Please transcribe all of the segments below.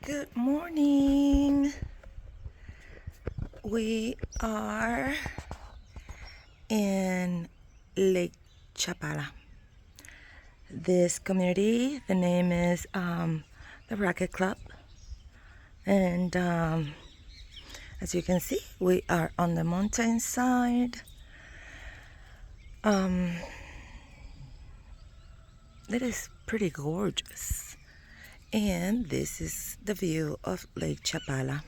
Good morning. We are in Lake Chapala. This community, the name is the Racket Club, and as you can see, we are on the mountainside. It is pretty gorgeous, and this is the view of Lake Chapala.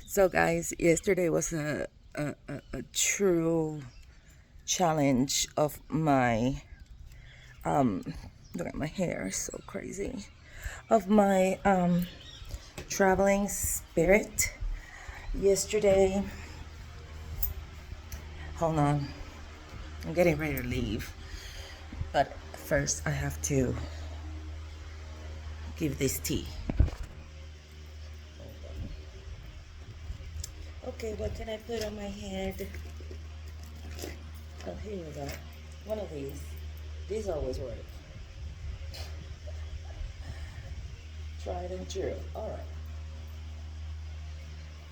So guys, yesterday was a true challenge of my look at my hair, so crazy, of my traveling spirit. Yesterday, hold on, I'm getting ready to leave, but first I have to give this tea. Okay, what can I put on my head? Oh, here we go. One of these. These always work. Tried and true. All right.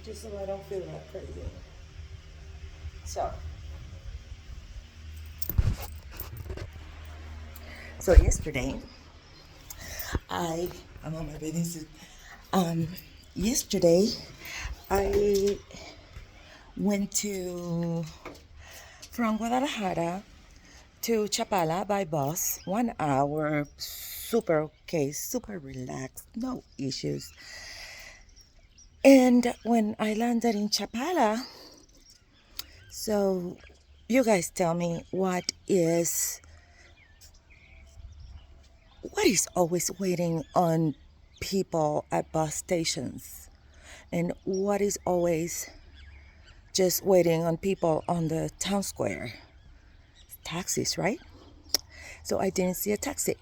Just so I don't feel that crazy. So yesterday, I'm on my bathing suit. Yesterday, I went from Guadalajara to Chapala by bus, 1 hour, super okay, super relaxed, no issues. And when I landed in Chapala, so you guys tell me what is always waiting on people at bus stations, and what is always just waiting on people on the town square? Taxis, right? So I didn't see a taxi.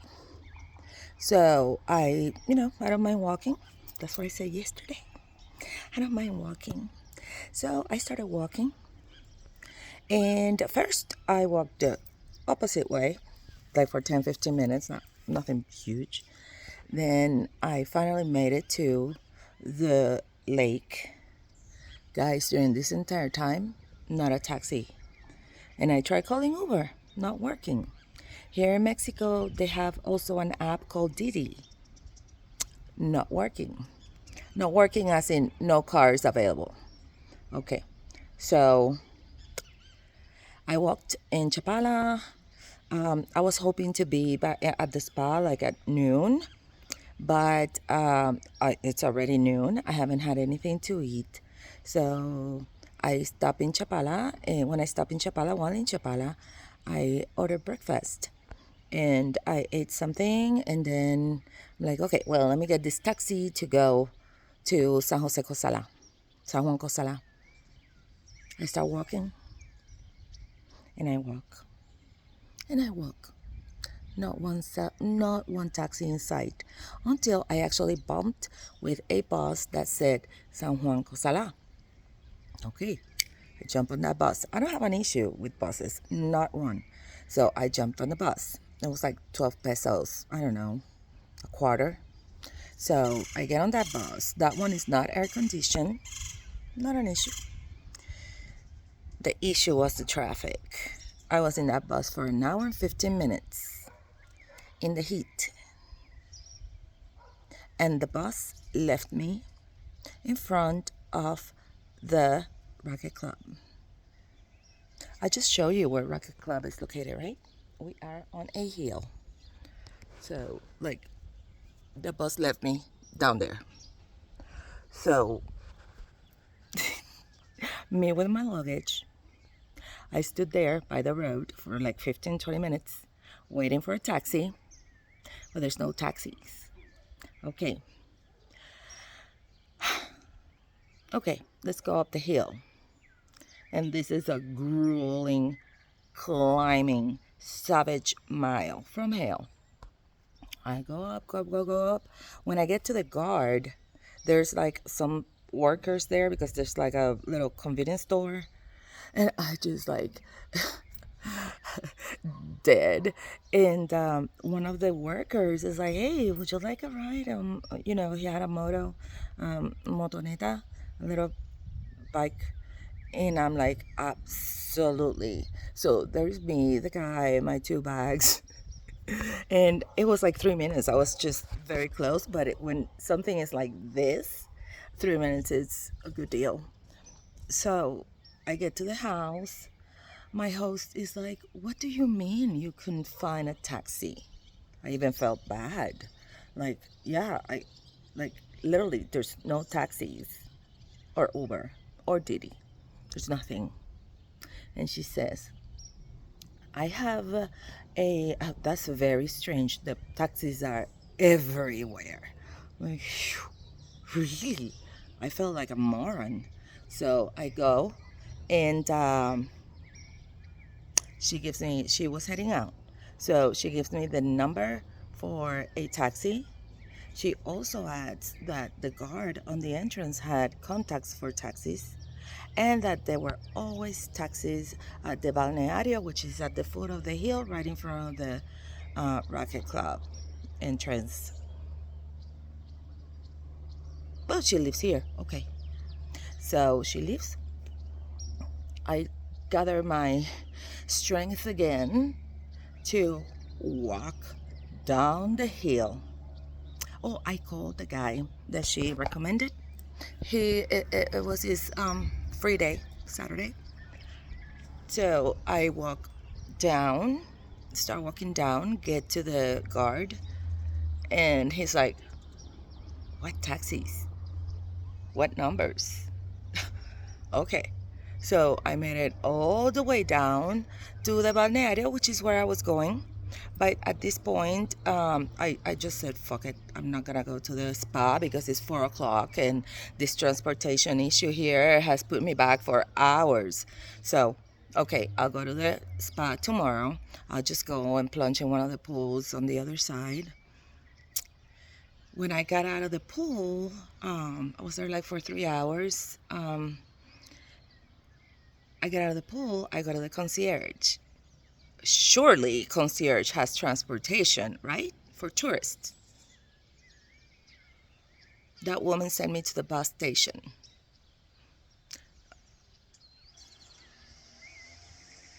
So I don't mind walking. That's what I said yesterday. I don't mind walking. So I started walking. And first I walked the opposite way, like for 10-15 minutes, nothing huge. Then I finally made it to the lake. Guys, during this entire time, not a taxi. And I tried calling Uber, not working. Here in Mexico, they have also an app called Didi. Not working. Not working as in no cars available. Okay, so I walked in Chapala. I was hoping to be back at the spa like at noon, but it's already noon. I haven't had anything to eat. So I stopped in Chapala, and when I stopped in Chapala, while in Chapala, I ordered breakfast. And I ate something, and then I'm like, okay, well, let me get this taxi to go to San Jose Cosalá, San Juan Cosalá. I start walking, and I walk, and I walk. Not one taxi in sight, until I actually bumped with a bus that said San Juan Cosalá. Okay, I jump on that bus. I don't have an issue with buses, not one. So I jumped on the bus. It was like 12 pesos, I don't know, a quarter. So I get on that bus. That one is not air conditioned, not an issue. The issue was the traffic. I was in that bus for an hour and 15 minutes in the heat. And the bus left me in front of the Racket Club. I just show you where Racket Club is located, right? We are on a hill. So, like, the bus left me down there. So, me with my luggage, I stood there by the road for like 15-20 minutes waiting for a taxi, but there's no taxis. Okay. Okay, let's go up the hill. And this is a grueling, climbing, savage mile from hell. I go up, go up. When I get to the guard, there's like some workers there because there's like a little convenience store. And I just like dead. And one of the workers is like, "Hey, would you like a ride?" He had a motoneta, a little bike. And I'm like, absolutely. So there's me, the guy, my two bags. And it was like 3 minutes. I was just very close. But when something is like this, 3 minutes is a good deal. So I get to the house. My host is like, "What do you mean you couldn't find a taxi?" I even felt bad. Like, yeah, like, literally, there's no taxis or Uber or Didi. There's nothing. And she says, "I have that's very strange. The taxis are everywhere." Like, phew, really? I felt like a moron. So I go, and she was heading out. So she gives me the number for a taxi. She also adds that the guard on the entrance had contacts for taxis, and that there were always taxis at the Balneario, which is at the foot of the hill right in front of the Racket Club entrance. Well, she lives here. Okay. So she leaves. I gather my strength again to walk down the hill. Oh, I called the guy that she recommended. It was his free day, Saturday. So I walk down, start walking down, get to the guard, and he's like, "What taxis? What numbers?" Okay. So I made it all the way down to the Balneario, which is where I was going. But at this point, I just said, "Fuck it. I'm not going to go to the spa because it's 4 o'clock and this transportation issue here has put me back for hours." So, okay, I'll go to the spa tomorrow. I'll just go and plunge in one of the pools on the other side. When I got out of the pool, I was there like for 3 hours. I get out of the pool, I go to the concierge. Surely concierge has transportation, right? For tourists. That woman sent me to the bus station.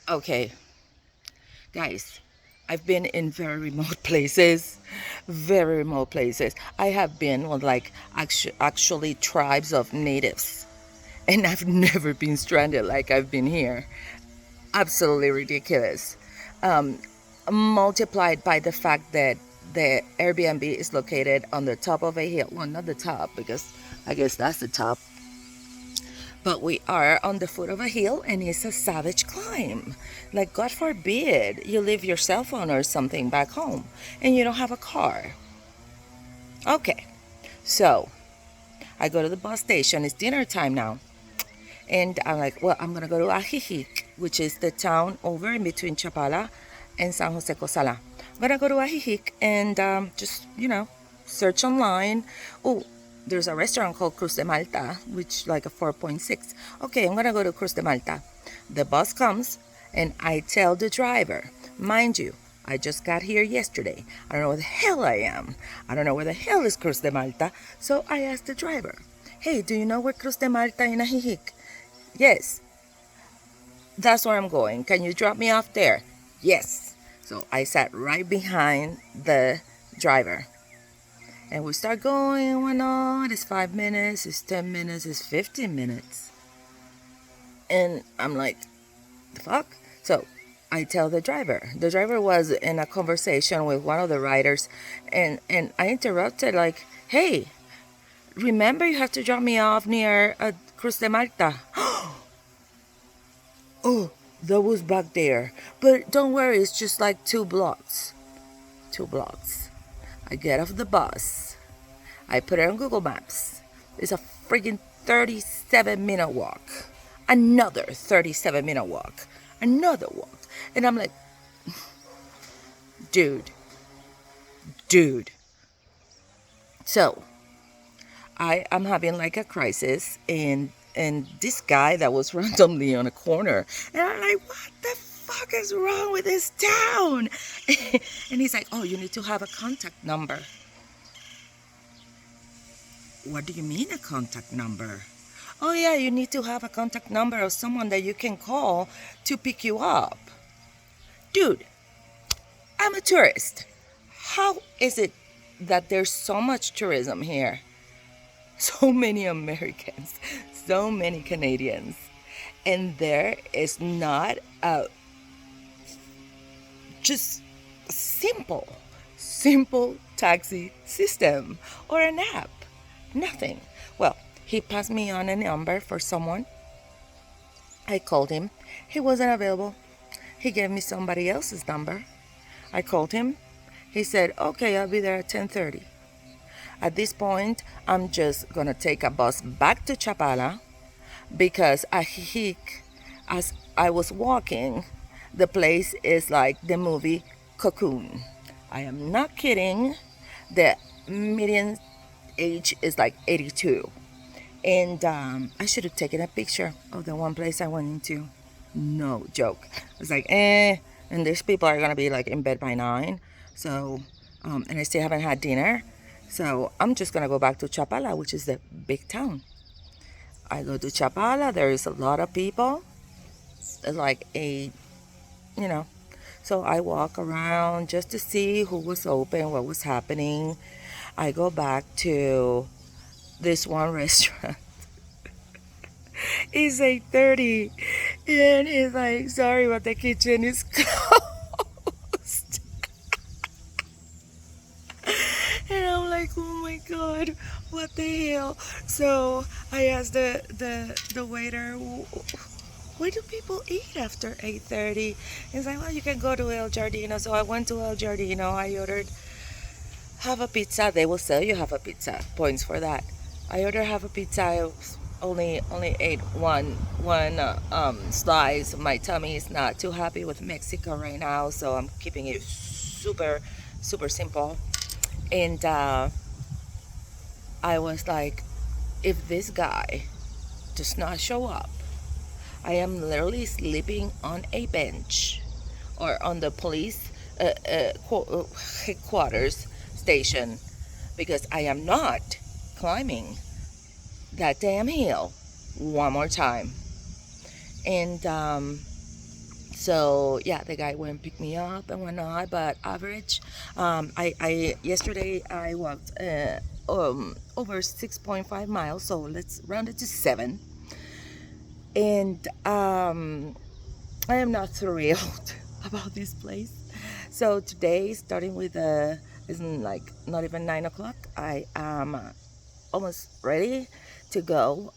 Okay, guys, I've been in very remote places. Very remote places. I have been with like actually tribes of natives. And I've never been stranded like I've been here. Absolutely ridiculous. Um, Multiplied by the fact that the Airbnb is located on the top of a hill. Well, not the top, because I guess that's the top. But we are on the foot of a hill and it's a savage climb. Like, God forbid you leave your cell phone or something back home and you don't have a car. Okay, so I go to the bus station. It's dinner time now. And I'm like, well, I'm going to go to Ajijic, which is the town over in between Chapala and San Jose Cosalá. I'm going to go to Ajijic and just, search online. Oh, there's a restaurant called Cruz de Malta, which like a 4.6. Okay, I'm going to go to Cruz de Malta. The bus comes and I tell the driver, mind you, I just got here yesterday. I don't know where the hell I am. I don't know where the hell is Cruz de Malta. So I asked the driver, "Hey, do you know where Cruz de Malta in Ajijic?" "Yes, that's where I'm going. Can you drop me off there?" "Yes." So I sat right behind the driver. And we start going and went on. It's 5 minutes, it's 10 minutes, it's 15 minutes. And I'm like, the fuck? So I tell the driver. The driver was in a conversation with one of the riders. And I interrupted like, "Hey, remember you have to drop me off near Cruz de Malta." "Oh, that was back there. But don't worry, it's just like 2 blocks. 2 blocks. I get off the bus. I put it on Google Maps. It's a freaking 37-minute walk. Another 37-minute walk. Another walk. And I'm like, dude, Dude. So I am having like a crisis, and this guy that was randomly on a corner, and I'm like, what the fuck is wrong with this town? And he's like, oh, you need to have a contact number. What do you mean a contact number? Oh yeah, you need to have a contact number of someone that you can call to pick you up. Dude, I'm a tourist. How is it that there's so much tourism here? So many Americans, so many Canadians, and there is not a just simple taxi system or an app. Nothing. Well, he passed me on a number for someone. I called him. He wasn't available. He gave me somebody else's number. I called him. He said, okay, I'll be there at 10:30. At this point, I'm just gonna take a bus back to Chapala because as I was walking, the place is like the movie Cocoon. I am not kidding. The median age is like 82. And I should have taken a picture of the one place I went into. No joke. I was like, and these people are gonna be like in bed by 9. So, and I still haven't had dinner. So I'm just gonna go back to Chapala, which is the big town. I go to Chapala. There is a lot of people. It's like you know. So I walk around just to see who was open, what was happening. I go back to this one restaurant. It's 8:30, and he's like, sorry, but the kitchen is closed. And I'm like, oh my god, what the hell? So I asked the waiter, where do people eat after 8:30? He's like, well, you can go to El Giardino. So I went to El Giardino. I ordered half a pizza. They will sell you half a pizza. Points for that. I ordered half a pizza. I only ate one slice. My tummy is not too happy with Mexico right now, so I'm keeping it super simple. And I was like, if this guy does not show up, I am literally sleeping on a bench or on the police headquarters station, because I am not climbing that damn hill one more time. And so yeah, the guy went and picked me up and whatnot, but average. I yesterday I walked over 6.5 miles, so let's round it to 7. And I am not thrilled about this place. So today, starting with it's like not even 9 o'clock. I am almost ready to go.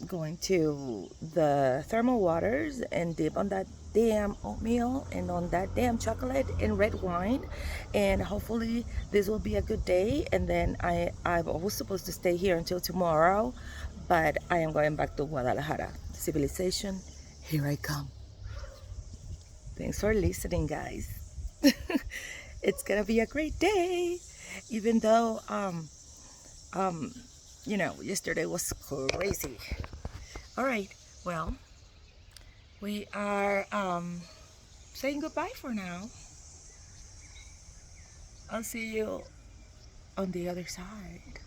Going to the thermal waters and dip on that damn oatmeal and on that damn chocolate and red wine, and hopefully this will be a good day. And then I was supposed to stay here until tomorrow, but I am going back to Guadalajara. Civilization, here I come. Thanks for listening, guys. It's gonna be a great day, even though yesterday was crazy. All right, well, we are saying goodbye for now. I'll see you on the other side.